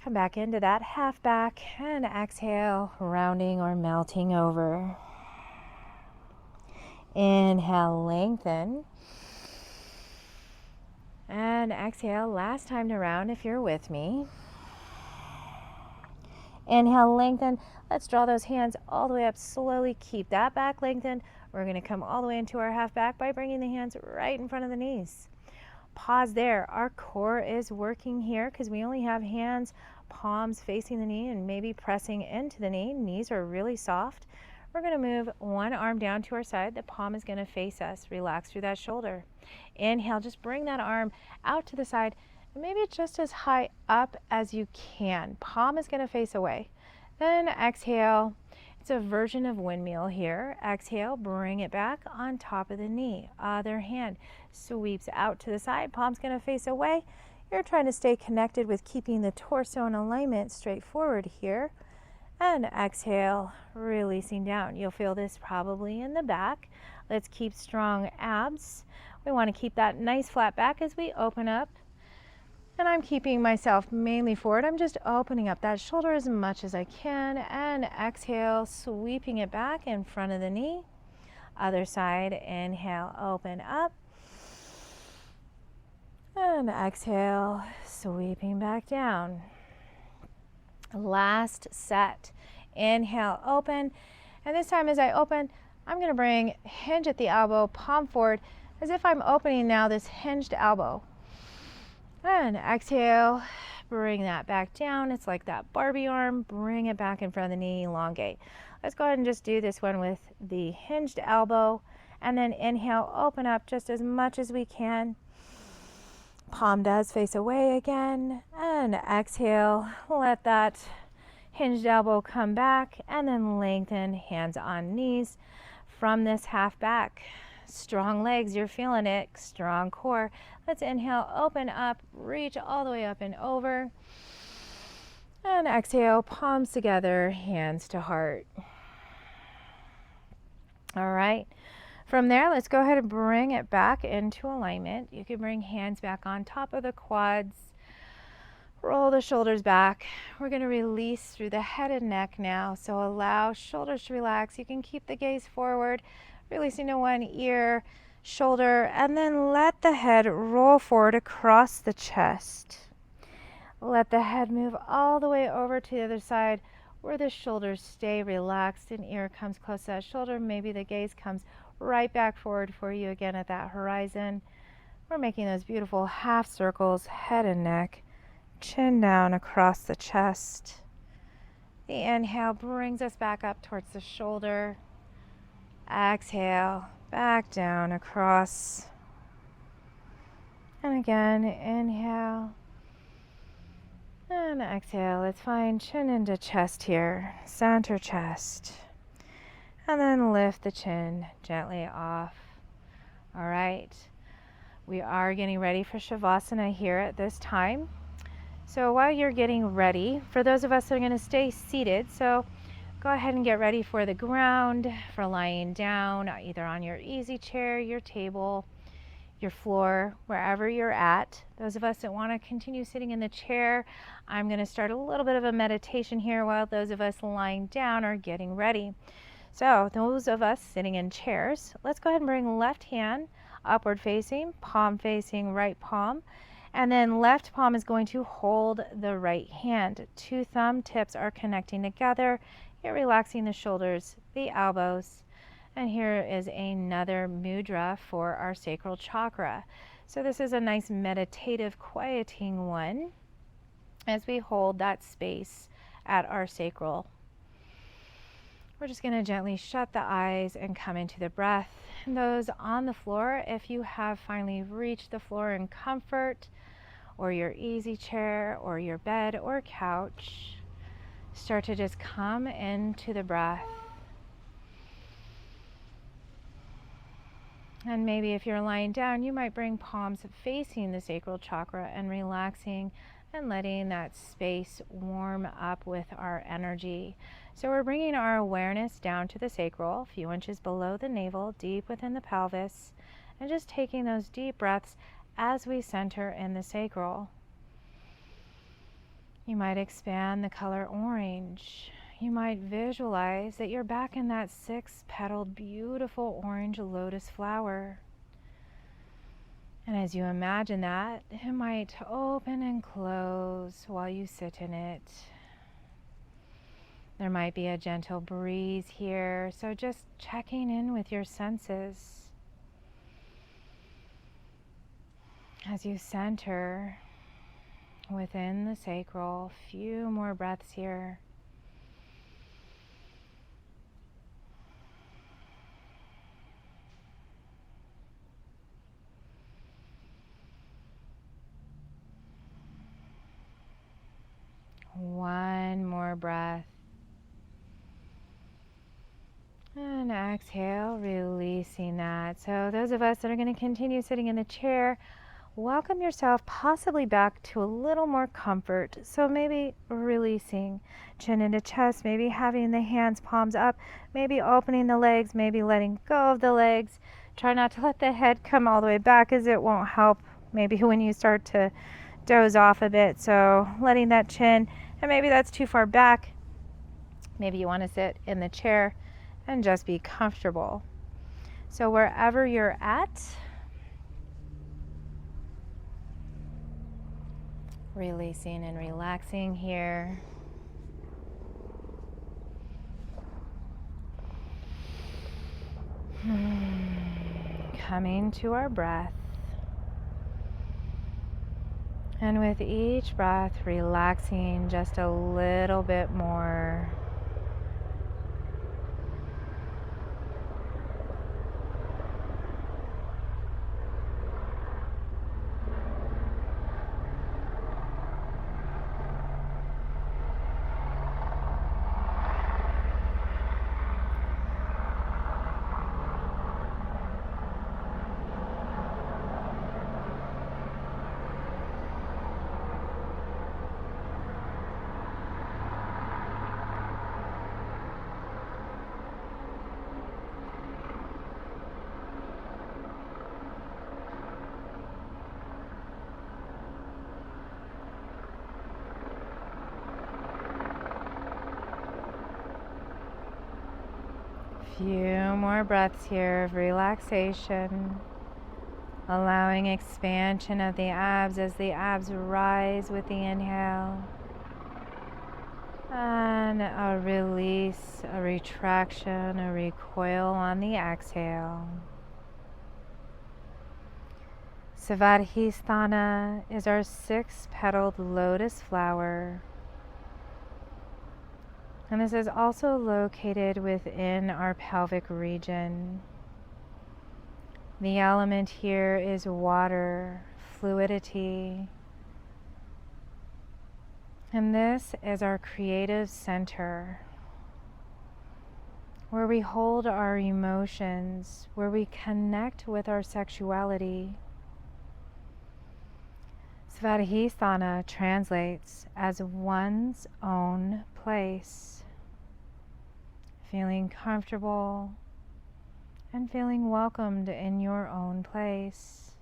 Come back into that half back and exhale, rounding or melting over. Inhale, lengthen. And exhale, last time to round if you're with me. Inhale, lengthen. Let's draw those hands all the way up slowly. Keep that back lengthened. We're going to come all the way into our half back by bringing the hands right in front of the knees. Pause there. Our core is working here because we only have hands, palms facing the knee and maybe pressing into the knee. Knees are really soft. We're going to move one arm down to our side. The palm is going to face us. Relax through that shoulder. Inhale, just bring that arm out to the side. And maybe just as high up as you can. Palm is going to face away. Then exhale. It's a version of windmill here. Exhale, bring it back on top of the knee. Other hand sweeps out to the side. Palm's going to face away. You're trying to stay connected with keeping the torso in alignment straight forward here. And exhale, releasing down. You'll feel this probably in the back. Let's keep strong abs. We want to keep that nice flat back as we open up. And I'm keeping myself mainly forward. I'm just opening up that shoulder as much as I can. And exhale, sweeping it back in front of the knee. Other side, inhale, open up. And exhale, sweeping back down. Last set. Inhale, open. And this time as I open, I'm going to bring hinge at the elbow, palm forward, as if I'm opening now this hinged elbow. And exhale, bring that back down. It's like that Barbie arm. Bring it back in front of the knee, elongate. Let's go ahead and just do this one with the hinged elbow. And then inhale, open up just as much as we can. Palm does face away again. And exhale, let that hinged elbow come back. And then lengthen, hands on knees from this half back. Strong legs, you're feeling it. Strong core. Let's inhale, open up, reach all the way up and over. And exhale, palms together, hands to heart. All right. From there, let's go ahead and bring it back into alignment. You can bring hands back on top of the quads. Roll the shoulders back. We're going to release through the head and neck now. So allow shoulders to relax. You can keep the gaze forward, releasing to one ear, shoulder, and then let the head roll forward across the chest. Let the head move all the way over to the other side where the shoulders stay relaxed and ear comes close to that shoulder. Maybe the gaze comes right back forward for you again at that horizon. We're making those beautiful half circles, head and neck, chin down across the chest. The inhale brings us back up towards the shoulder. Exhale, back down across. And again, inhale. And exhale. Let's find chin into chest here. Center chest. And then lift the chin gently off. All right. We are getting ready for shavasana here at this time. So while you're getting ready, for those of us that are going to stay seated, so go ahead and get ready for the ground, for lying down, either on your easy chair, your table, your floor, wherever you're at. Those of us that want to continue sitting in the chair, I'm going to start a little bit of a meditation here while those of us lying down are getting ready. So those of us sitting in chairs, let's go ahead and bring left hand upward facing, palm facing right palm. And then left palm is going to hold the right hand. Two thumb tips are connecting together. You're relaxing the shoulders, the elbows. And here is another mudra for our sacral chakra. So this is a nice meditative, quieting one as we hold that space at our sacral. We're just going to gently shut the eyes and come into the breath. And those on the floor, if you have finally reached the floor in comfort, or your easy chair, or your bed or couch, start to just come into the breath. And maybe if you're lying down, you might bring palms facing the sacral chakra and relaxing and letting that space warm up with our energy. So we're bringing our awareness down to the sacral, a few inches below the navel, deep within the pelvis, and just taking those deep breaths as we center in the sacral. You might expand the color orange. You might visualize that you're back in that 6-petaled, beautiful orange lotus flower. And as you imagine that, it might open and close while you sit in it. There might be a gentle breeze here, so just checking in with your senses. As you center within the sacral, a few more breaths here. One more breath. And exhale, releasing that. So those of us that are going to continue sitting in the chair, welcome yourself possibly back to a little more comfort. So maybe releasing chin into chest, maybe having the hands palms up, maybe opening the legs, maybe letting go of the legs. Try not to let the head come all the way back, as it won't help maybe when you start to doze off a bit. So letting that chin, and maybe that's too far back. Maybe you want to sit in the chair and just be comfortable. So wherever you're at, releasing and relaxing here. Coming to our breath. And with each breath, relaxing just a little bit more. Few more breaths here of relaxation, allowing expansion of the abs as the abs rise with the inhale, and a release, a retraction, a recoil on the exhale. Svadhisthana is our 6-petaled lotus flower. And this is also located within our pelvic region. The element here is water, fluidity. And this is our creative center, where we hold our emotions, where we connect with our sexuality. Svadhisthana translates as one's own place. Feeling comfortable and feeling welcomed in your own place.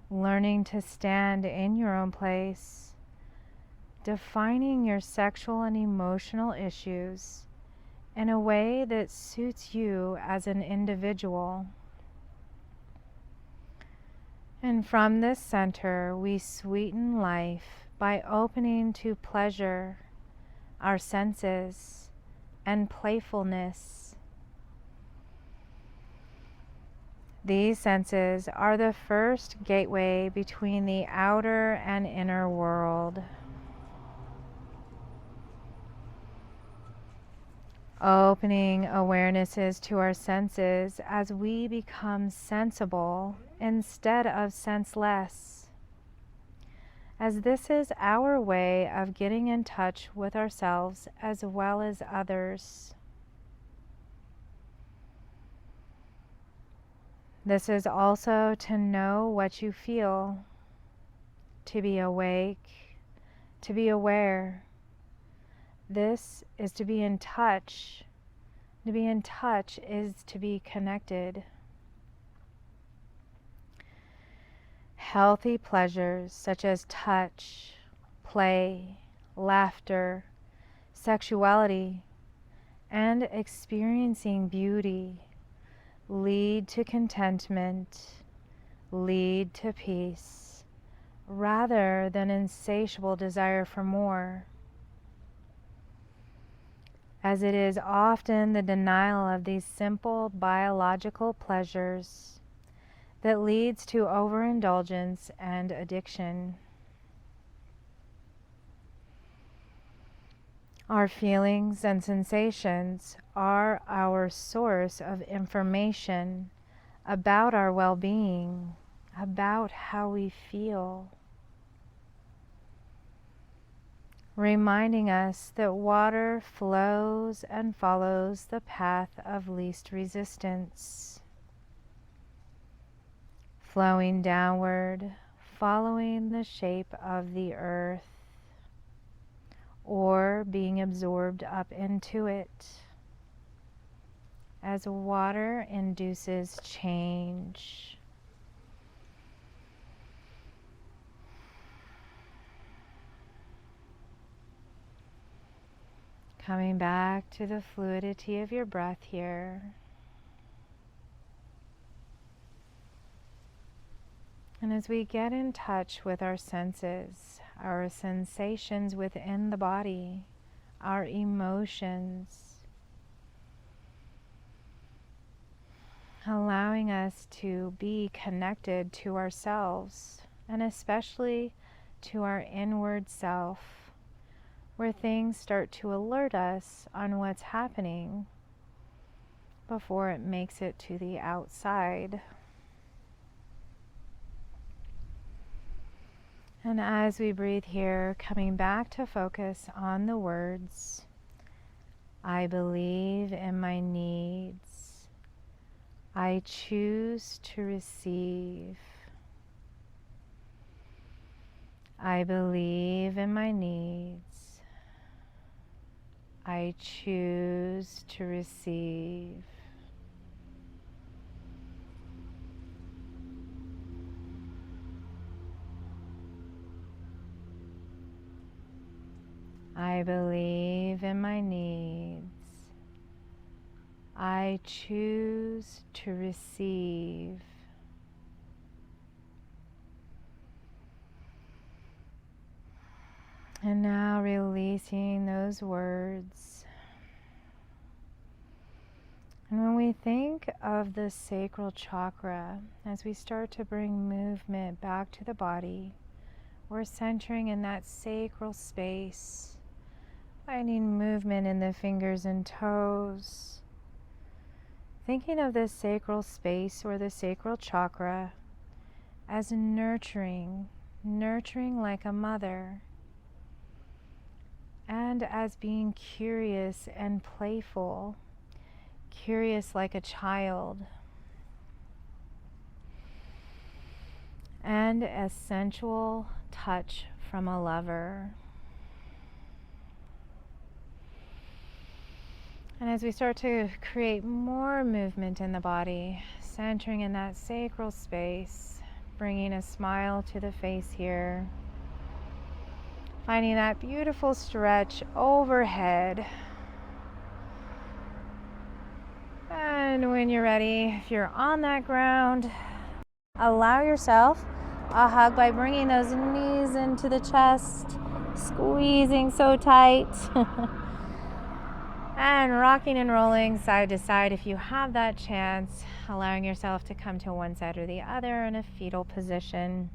Learning to stand in your own place. Defining your sexual and emotional issues in a way that suits you as an individual. And from this center, we sweeten life by opening to pleasure, our senses, and playfulness. These senses are the first gateway between the outer and inner world. Opening awarenesses to our senses as we become sensible instead of senseless, as this is our way of getting in touch with ourselves as well as others. This is also to know what you feel, to be awake, to be aware. This is to be in touch. To be in touch is to be connected. Healthy pleasures such as touch, play, laughter, sexuality, and experiencing beauty lead to contentment, lead to peace, rather than insatiable desire for more. As it is often the denial of these simple biological pleasures that leads to overindulgence and addiction. Our feelings and sensations are our source of information about our well-being, about how we feel, reminding us that water flows and follows the path of least resistance, flowing downward, following the shape of the earth, or being absorbed up into it, as water induces change. Coming back to the fluidity of your breath here. And as we get in touch with our senses, our sensations within the body, our emotions, allowing us to be connected to ourselves, and especially to our inward self, where things start to alert us on what's happening before it makes it to the outside. And as we breathe here, coming back to focus on the words, I believe in my needs. I choose to receive. I believe in my needs. I choose to receive. I believe in my needs. I choose to receive. And now releasing those words. And when we think of the sacral chakra, as we start to bring movement back to the body, we're centering in that sacral space, finding movement in the fingers and toes. Thinking of this sacral space or the sacral chakra as nurturing like a mother, and as being curious and playful, curious like a child, and a sensual touch from a lover. And as we start to create more movement in the body, centering in that sacral space, bringing a smile to the face here, finding that beautiful stretch overhead. And when you're ready, if you're on that ground, allow yourself a hug by bringing those knees into the chest, squeezing so tight. And rocking and rolling side to side if you have that chance, allowing yourself to come to one side or the other in a fetal position.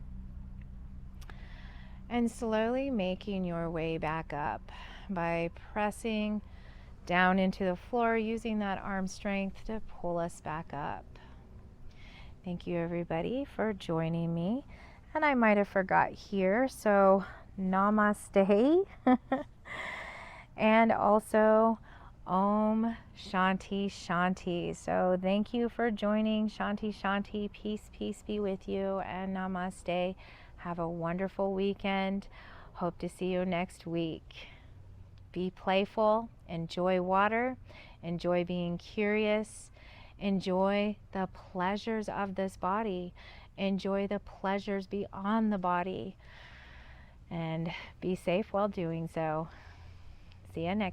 And slowly making your way back up by pressing down into the floor, using that arm strength to pull us back up. Thank you everybody for joining me. And I might have forgot here, so namaste. And also Om Shanti Shanti. So thank you for joining. Shanti Shanti. Peace, peace be with you, and namaste. Have a wonderful weekend. Hope to see you next week. Be playful, enjoy water, enjoy being curious, enjoy the pleasures of this body, enjoy the pleasures beyond the body, and be safe while doing so. See you next